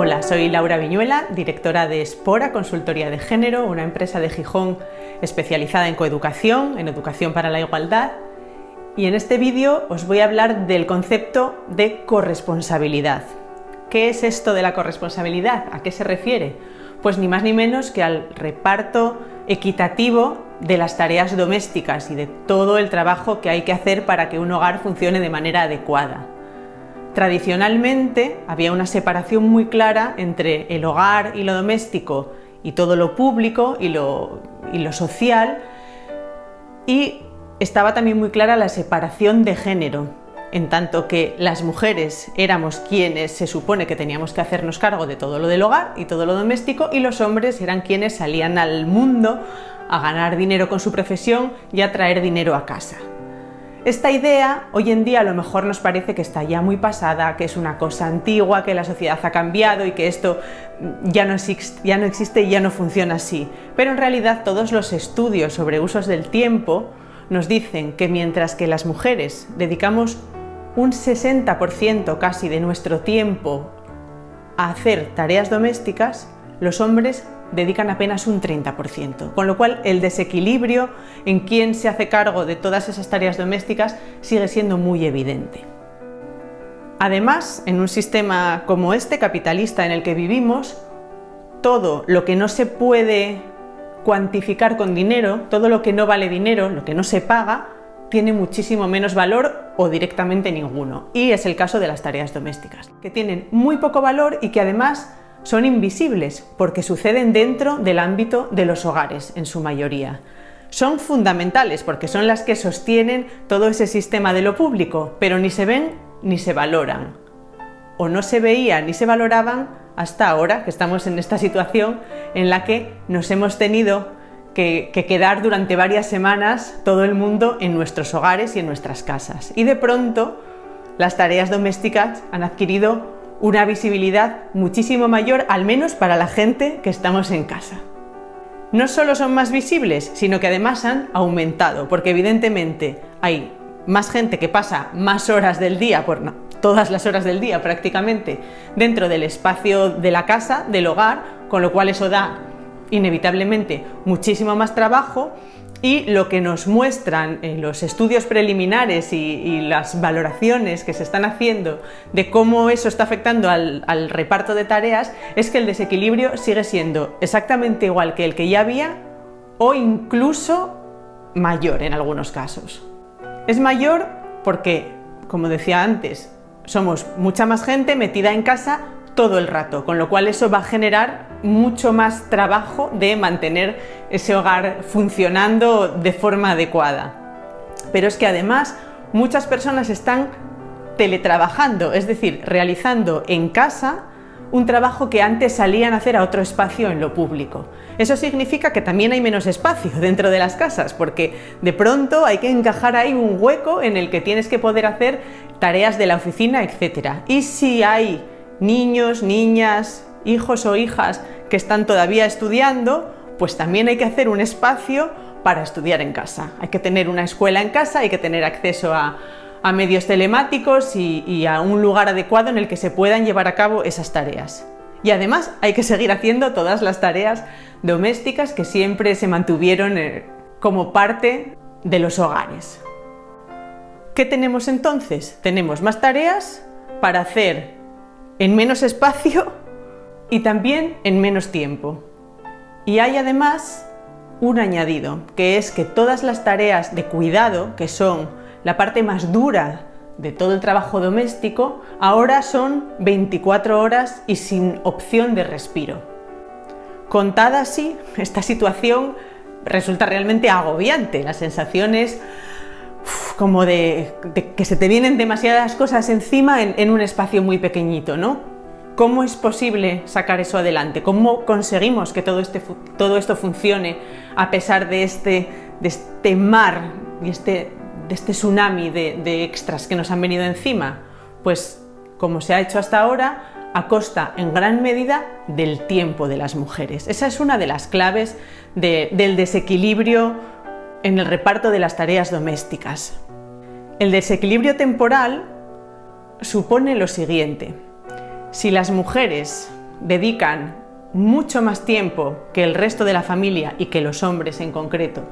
Hola, soy Laura Viñuela, directora de Espora, Consultoría de Género, una empresa de Gijón especializada en coeducación, en educación para la igualdad. Y en este vídeo os voy a hablar del concepto de corresponsabilidad. ¿Qué es esto de la corresponsabilidad? ¿A qué se refiere? Pues ni más ni menos que al reparto equitativo de las tareas domésticas y de todo el trabajo que hay que hacer para que un hogar funcione de manera adecuada. Tradicionalmente había una separación muy clara entre el hogar y lo doméstico y todo lo público y lo social, y estaba también muy clara la separación de género, en tanto que las mujeres éramos quienes se supone que teníamos que hacernos cargo de todo lo del hogar y todo lo doméstico, y los hombres eran quienes salían al mundo a ganar dinero con su profesión y a traer dinero a casa. Esta idea hoy en día a lo mejor nos parece que está ya muy pasada, que es una cosa antigua, que la sociedad ha cambiado y que esto ya no existe y ya no funciona así. Pero en realidad todos los estudios sobre usos del tiempo nos dicen que mientras que las mujeres dedicamos un 60% casi de nuestro tiempo a hacer tareas domésticas, los hombres dedican apenas un 30%, con lo cual el desequilibrio en quién se hace cargo de todas esas tareas domésticas sigue siendo muy evidente. Además, en un sistema como este, capitalista en el que vivimos, todo lo que no se puede cuantificar con dinero, todo lo que no vale dinero, lo que no se paga, tiene muchísimo menos valor o directamente ninguno. Y es el caso de las tareas domésticas, que tienen muy poco valor y que además son invisibles porque suceden dentro del ámbito de los hogares en su mayoría. Son fundamentales porque son las que sostienen todo ese sistema de lo público, pero ni se ven ni se valoran. O no se veían ni se valoraban hasta ahora, que estamos en esta situación en la que nos hemos tenido que quedar durante varias semanas todo el mundo en nuestros hogares y en nuestras casas. Y de pronto las tareas domésticas han adquirido una visibilidad muchísimo mayor, al menos para la gente que estamos en casa. No solo son más visibles, sino que además han aumentado, porque evidentemente hay más gente que pasa más horas del día, todas las horas del día prácticamente, dentro del espacio de la casa, del hogar, con lo cual eso da inevitablemente muchísimo más trabajo. Y lo que nos muestran los estudios preliminares y las valoraciones que se están haciendo de cómo eso está afectando al reparto de tareas es que el desequilibrio sigue siendo exactamente igual que el que ya había o incluso mayor en algunos casos. Es mayor porque, como decía antes, somos mucha más gente metida en casa todo el rato, con lo cual eso va a generar mucho más trabajo de mantener ese hogar funcionando de forma adecuada. Pero es que además muchas personas están teletrabajando, es decir, realizando en casa un trabajo que antes salían a hacer a otro espacio en lo público. Eso significa que también hay menos espacio dentro de las casas, porque de pronto hay que encajar ahí un hueco en el que tienes que poder hacer tareas de la oficina, etc. Y si hay niños, niñas, hijos o hijas que están todavía estudiando, pues también hay que hacer un espacio para estudiar en casa. Hay que tener una escuela en casa, hay que tener acceso a medios telemáticos y a un lugar adecuado en el que se puedan llevar a cabo esas tareas. Y además hay que seguir haciendo todas las tareas domésticas que siempre se mantuvieron como parte de los hogares. ¿Qué tenemos entonces? Tenemos más tareas para hacer en menos espacio y también en menos tiempo. Y hay además un añadido, que es que todas las tareas de cuidado, que son la parte más dura de todo el trabajo doméstico, ahora son 24 horas y sin opción de respiro. Contada así, esta situación resulta realmente agobiante. La sensación es como de que se te vienen demasiadas cosas encima en un espacio muy pequeñito, ¿no? ¿Cómo es posible sacar eso adelante? ¿Cómo conseguimos que todo esto funcione a pesar de este mar y de este tsunami de extras que nos han venido encima? Pues como se ha hecho hasta ahora, a costa en gran medida del tiempo de las mujeres. Esa es una de las claves del desequilibrio en el reparto de las tareas domésticas. El desequilibrio temporal supone lo siguiente: si las mujeres dedican mucho más tiempo que el resto de la familia y que los hombres en concreto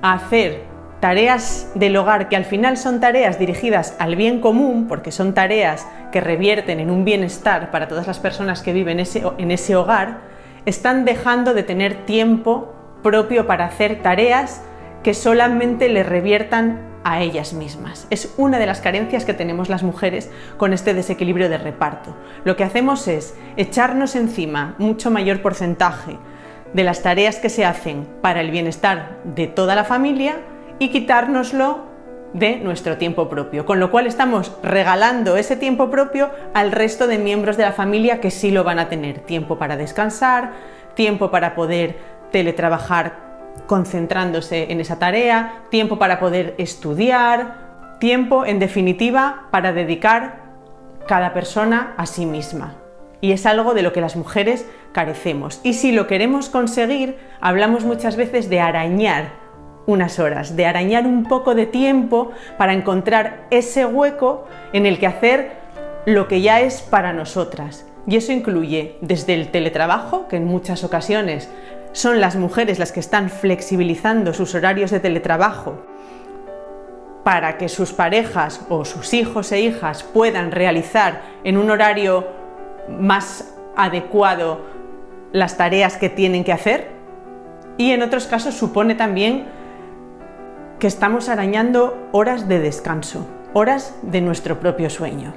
a hacer tareas del hogar que al final son tareas dirigidas al bien común, porque son tareas que revierten en un bienestar para todas las personas que viven en ese hogar, están dejando de tener tiempo propio para hacer tareas que solamente les reviertan a ellas mismas. Es una de las carencias que tenemos las mujeres con este desequilibrio de reparto. Lo que hacemos es echarnos encima mucho mayor porcentaje de las tareas que se hacen para el bienestar de toda la familia y quitárnoslo de nuestro tiempo propio, con lo cual estamos regalando ese tiempo propio al resto de miembros de la familia que sí lo van a tener: tiempo para descansar, tiempo para poder teletrabajar concentrándose en esa tarea, tiempo para poder estudiar, tiempo, en definitiva, para dedicar cada persona a sí misma. Y es algo de lo que las mujeres carecemos. Y si lo queremos conseguir, hablamos muchas veces de arañar unas horas, de arañar un poco de tiempo para encontrar ese hueco en el que hacer lo que ya es para nosotras. Y eso incluye desde el teletrabajo, que en muchas ocasiones son las mujeres las que están flexibilizando sus horarios de teletrabajo para que sus parejas o sus hijos e hijas puedan realizar en un horario más adecuado las tareas que tienen que hacer, y en otros casos supone también que estamos arañando horas de descanso, horas de nuestro propio sueño.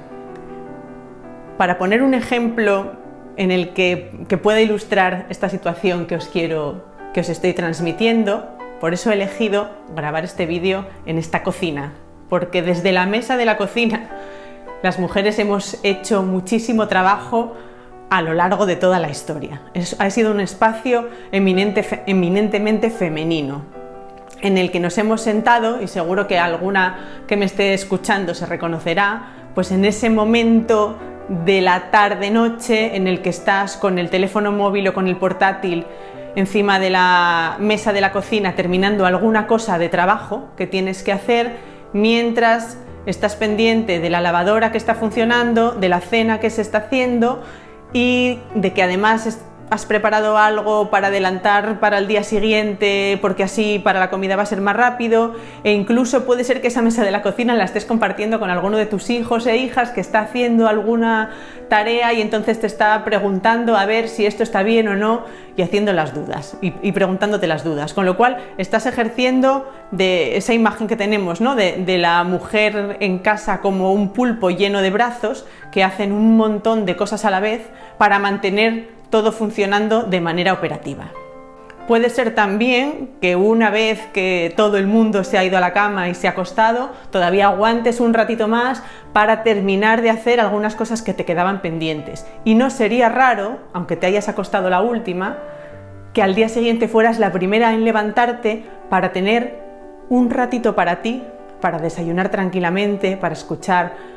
Para poner un ejemplo en el que pueda ilustrar esta situación que os estoy transmitiendo, por eso he elegido grabar este vídeo en esta cocina, porque desde la mesa de la cocina las mujeres hemos hecho muchísimo trabajo a lo largo de toda la historia. Ha sido un espacio eminentemente femenino, en el que nos hemos sentado, y seguro que alguna que me esté escuchando se reconocerá, pues en ese momento de la tarde-noche en el que estás con el teléfono móvil o con el portátil encima de la mesa de la cocina terminando alguna cosa de trabajo que tienes que hacer, mientras estás pendiente de la lavadora que está funcionando, de la cena que se está haciendo y de que además has preparado algo para adelantar para el día siguiente, porque así para la comida va a ser más rápido, e incluso puede ser que esa mesa de la cocina la estés compartiendo con alguno de tus hijos e hijas que está haciendo alguna tarea y entonces te está preguntando a ver si esto está bien o no, y haciendo las dudas y preguntándote las dudas, con lo cual estás ejerciendo de esa imagen que tenemos, ¿no? de la mujer en casa como un pulpo lleno de brazos que hacen un montón de cosas a la vez para mantener todo funcionando de manera operativa. Puede ser también que una vez que todo el mundo se ha ido a la cama y se ha acostado, todavía aguantes un ratito más para terminar de hacer algunas cosas que te quedaban pendientes. Y no sería raro, aunque te hayas acostado la última, que al día siguiente fueras la primera en levantarte para tener un ratito para ti, para desayunar tranquilamente, para escuchar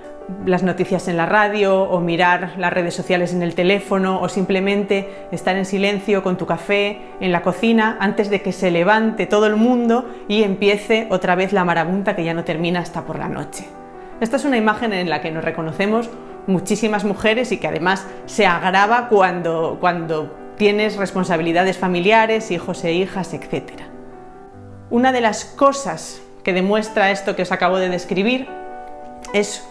las noticias en la radio o mirar las redes sociales en el teléfono, o simplemente estar en silencio con tu café en la cocina antes de que se levante todo el mundo y empiece otra vez la marabunta que ya no termina hasta por la noche. Esta es una imagen en la que nos reconocemos muchísimas mujeres y que además se agrava cuando tienes responsabilidades familiares, hijos e hijas, etc. Una de las cosas que demuestra esto que os acabo de describir es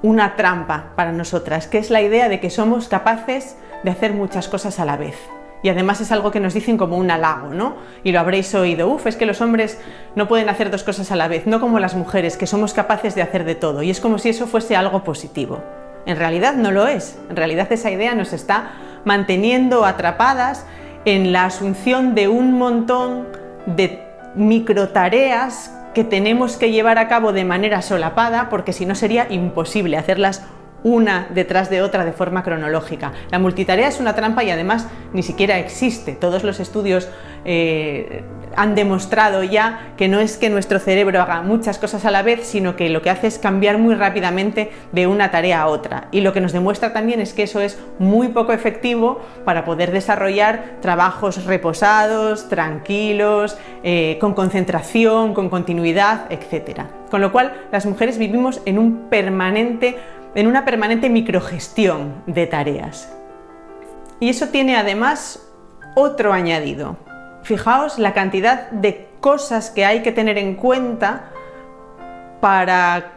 una trampa para nosotras, que es la idea de que somos capaces de hacer muchas cosas a la vez. Y además es algo que nos dicen como un halago, ¿no? Y lo habréis oído: es que los hombres no pueden hacer dos cosas a la vez, no como las mujeres, que somos capaces de hacer de todo. Y es como si eso fuese algo positivo. En realidad no lo es. En realidad esa idea nos está manteniendo atrapadas en la asunción de un montón de microtareas que tenemos que llevar a cabo de manera solapada, porque si no sería imposible hacerlas una detrás de otra de forma cronológica. La multitarea es una trampa y además ni siquiera existe. Todos los estudios han demostrado ya que no es que nuestro cerebro haga muchas cosas a la vez, sino que lo que hace es cambiar muy rápidamente de una tarea a otra. Y lo que nos demuestra también es que eso es muy poco efectivo para poder desarrollar trabajos reposados, tranquilos, con concentración, con continuidad, etc. Con lo cual, las mujeres vivimos en una permanente microgestión de tareas. Y eso tiene además otro añadido. Fijaos la cantidad de cosas que hay que tener en cuenta para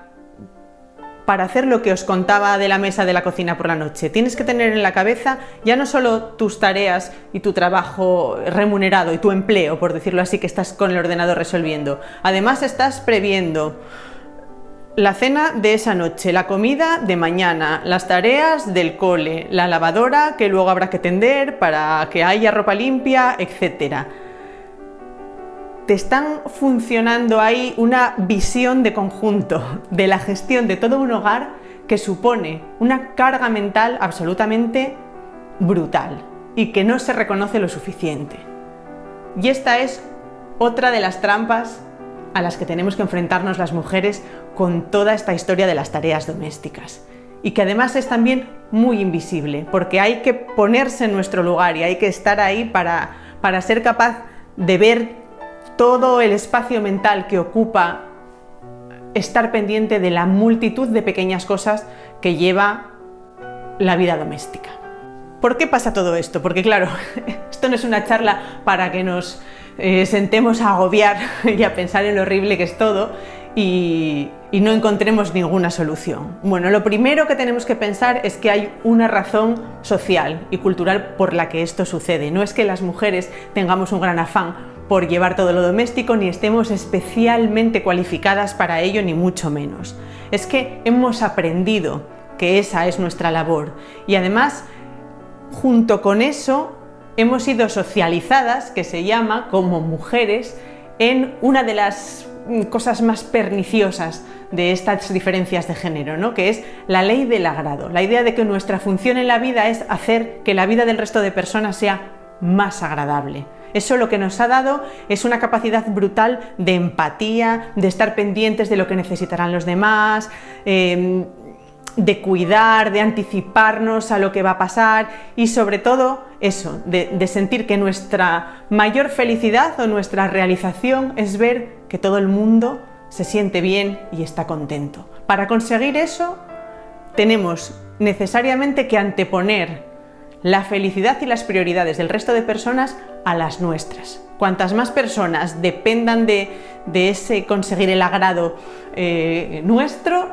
hacer lo que os contaba de la mesa de la cocina por la noche. Tienes que tener en la cabeza ya no solo tus tareas y tu trabajo remunerado y tu empleo, por decirlo así, que estás con el ordenador resolviendo. Además estás previendo la cena de esa noche, la comida de mañana, las tareas del cole, la lavadora que luego habrá que tender para que haya ropa limpia, etc. Te están funcionando ahí una visión de conjunto de la gestión de todo un hogar que supone una carga mental absolutamente brutal y que no se reconoce lo suficiente. Y esta es otra de las trampas a las que tenemos que enfrentarnos las mujeres con toda esta historia de las tareas domésticas. Y que además es también muy invisible, porque hay que ponerse en nuestro lugar y hay que estar ahí para ser capaz de ver todo el espacio mental que ocupa estar pendiente de la multitud de pequeñas cosas que lleva la vida doméstica. ¿Por qué pasa todo esto? Porque claro, esto no es una charla para que nos sentemos a agobiar y a pensar en lo horrible que es todo y no encontremos ninguna solución. Bueno, lo primero que tenemos que pensar es que hay una razón social y cultural por la que esto sucede. No es que las mujeres tengamos un gran afán por llevar todo lo doméstico, ni estemos especialmente cualificadas para ello, ni mucho menos. Es que hemos aprendido que esa es nuestra labor y además, junto con eso, hemos sido socializadas, que se llama, como mujeres, en una de las cosas más perniciosas de estas diferencias de género, ¿no? Que es la ley del agrado, la idea de que nuestra función en la vida es hacer que la vida del resto de personas sea más agradable. Eso lo que nos ha dado es una capacidad brutal de empatía, de estar pendientes de lo que necesitarán los demás, de cuidar, de anticiparnos a lo que va a pasar y sobre todo eso, de sentir que nuestra mayor felicidad o nuestra realización es ver que todo el mundo se siente bien y está contento. Para conseguir eso tenemos necesariamente que anteponer la felicidad y las prioridades del resto de personas a las nuestras. Cuantas más personas dependan de ese conseguir el agrado nuestro,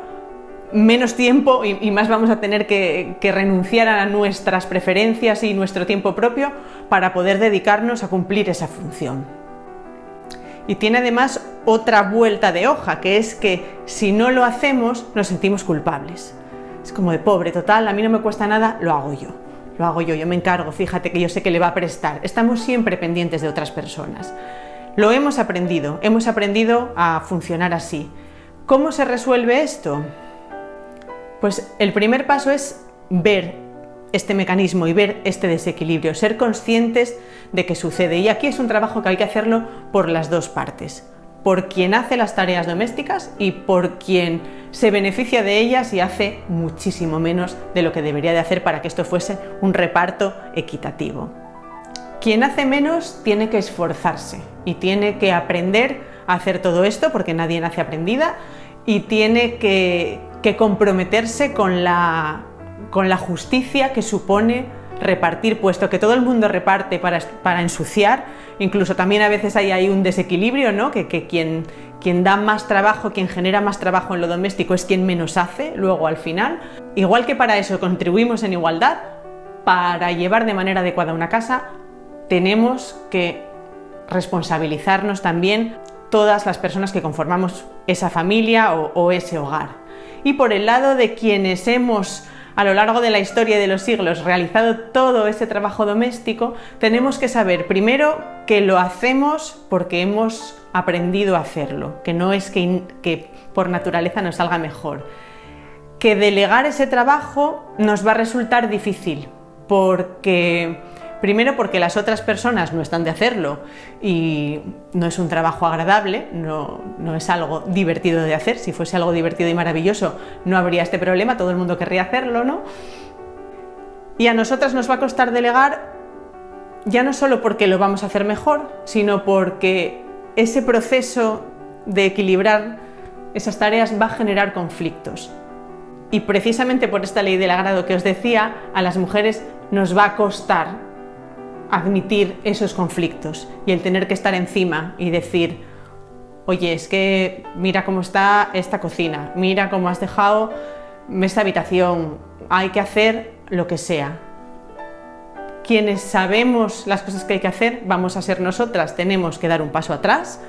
menos tiempo y más vamos a tener que renunciar a nuestras preferencias y nuestro tiempo propio para poder dedicarnos a cumplir esa función. Y tiene además otra vuelta de hoja, que es que si no lo hacemos nos sentimos culpables. Es como de pobre, total, a mí no me cuesta nada, lo hago yo, yo me encargo, fíjate que yo sé que le va a prestar. Estamos siempre pendientes de otras personas. Lo hemos aprendido a funcionar así. ¿Cómo se resuelve esto? Pues el primer paso es ver este mecanismo y ver este desequilibrio, ser conscientes de que sucede. Y aquí es un trabajo que hay que hacerlo por las dos partes. Por quien hace las tareas domésticas y por quien se beneficia de ellas y hace muchísimo menos de lo que debería de hacer para que esto fuese un reparto equitativo. Quien hace menos tiene que esforzarse y tiene que aprender a hacer todo esto porque nadie nace aprendida y tiene que comprometerse con la justicia que supone repartir, puesto que todo el mundo reparte para ensuciar. Incluso también a veces hay ahí un desequilibrio, ¿no? Que quien da más trabajo, quien genera más trabajo en lo doméstico es quien menos hace luego al final. Igual que para eso contribuimos en igualdad, para llevar de manera adecuada una casa tenemos que responsabilizarnos también todas las personas que conformamos esa familia o ese hogar. Y por el lado de quienes hemos a lo largo de la historia y de los siglos realizado todo ese trabajo doméstico, tenemos que saber primero que lo hacemos porque hemos aprendido a hacerlo, que no es que por naturaleza nos salga mejor. Que delegar ese trabajo nos va a resultar difícil, primero porque las otras personas no están de hacerlo y no es un trabajo agradable, no es algo divertido de hacer. Si fuese algo divertido y maravilloso no habría este problema, todo el mundo querría hacerlo, ¿no? Y a nosotras nos va a costar delegar ya no solo porque lo vamos a hacer mejor, sino porque ese proceso de equilibrar esas tareas va a generar conflictos. Y precisamente por esta ley del agrado que os decía, a las mujeres nos va a costar admitir esos conflictos y el tener que estar encima y decir: oye, es que mira cómo está esta cocina, mira cómo has dejado esta habitación, hay que hacer lo que sea. Quienes sabemos las cosas que hay que hacer vamos a ser nosotras. Tenemos que dar un paso atrás,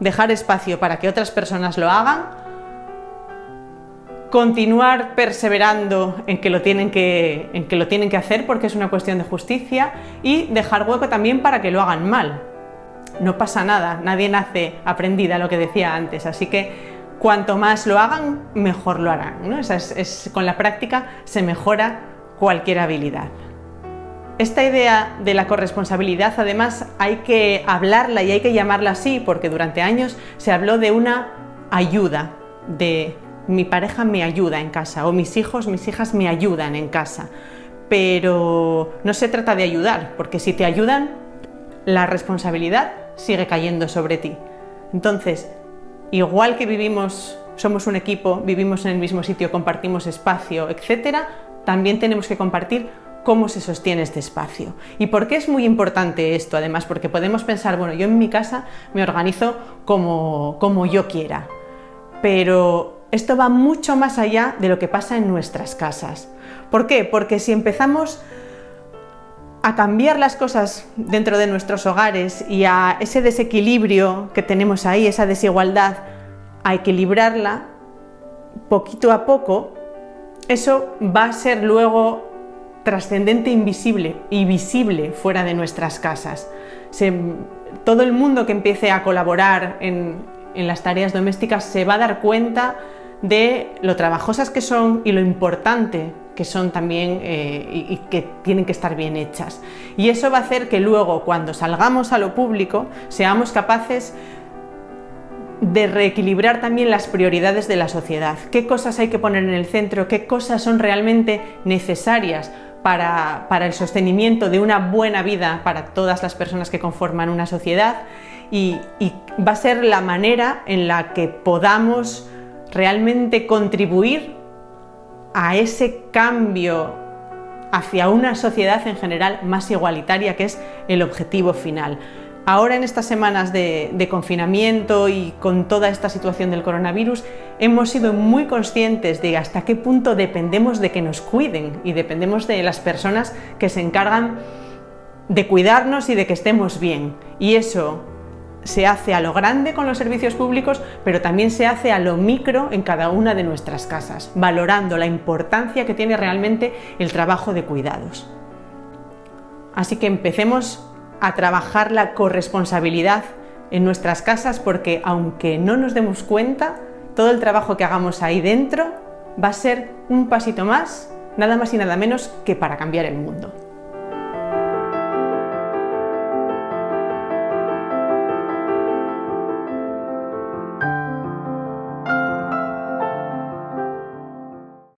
dejar espacio para que otras personas lo hagan, continuar perseverando en que lo tienen que hacer porque es una cuestión de justicia, y dejar hueco también para que lo hagan mal. No pasa nada, nadie nace aprendida, lo que decía antes, así que cuanto más lo hagan, mejor lo harán, ¿no? Con la práctica se mejora cualquier habilidad. Esta idea de la corresponsabilidad, además, hay que hablarla y hay que llamarla así, porque durante años se habló de una ayuda, de mi pareja me ayuda en casa, o mis hijos, mis hijas me ayudan en casa. Pero no se trata de ayudar, porque si te ayudan, la responsabilidad sigue cayendo sobre ti. Entonces, igual que vivimos, somos un equipo, vivimos en el mismo sitio, compartimos espacio, etcétera, también tenemos que compartir cómo se sostiene este espacio. ¿Y por qué es muy importante esto? Además, porque podemos pensar, bueno, yo en mi casa me organizo como yo quiera, pero esto va mucho más allá de lo que pasa en nuestras casas. ¿Por qué? Porque si empezamos a cambiar las cosas dentro de nuestros hogares y a ese desequilibrio que tenemos ahí, esa desigualdad, a equilibrarla poquito a poco, eso va a ser luego trascendente, invisible y visible fuera de nuestras casas. Todo el mundo que empiece a colaborar en las tareas domésticas se va a dar cuenta de lo trabajosas que son y lo importante que son también y que tienen que estar bien hechas. Y eso va a hacer que luego, cuando salgamos a lo público, seamos capaces de reequilibrar también las prioridades de la sociedad. ¿Qué cosas hay que poner en el centro? ¿Qué cosas son realmente necesarias para el sostenimiento de una buena vida para todas las personas que conforman una sociedad? Y va a ser la manera en la que podamos realmente contribuir a ese cambio hacia una sociedad en general más igualitaria, que es el objetivo final. Ahora, en estas semanas de confinamiento y con toda esta situación del coronavirus, hemos sido muy conscientes de hasta qué punto dependemos de que nos cuiden y dependemos de las personas que se encargan de cuidarnos y de que estemos bien. Y eso se hace a lo grande con los servicios públicos, pero también se hace a lo micro en cada una de nuestras casas, valorando la importancia que tiene realmente el trabajo de cuidados. Así que empecemos a trabajar la corresponsabilidad en nuestras casas, porque aunque no nos demos cuenta, todo el trabajo que hagamos ahí dentro va a ser un pasito más, nada más y nada menos que para cambiar el mundo.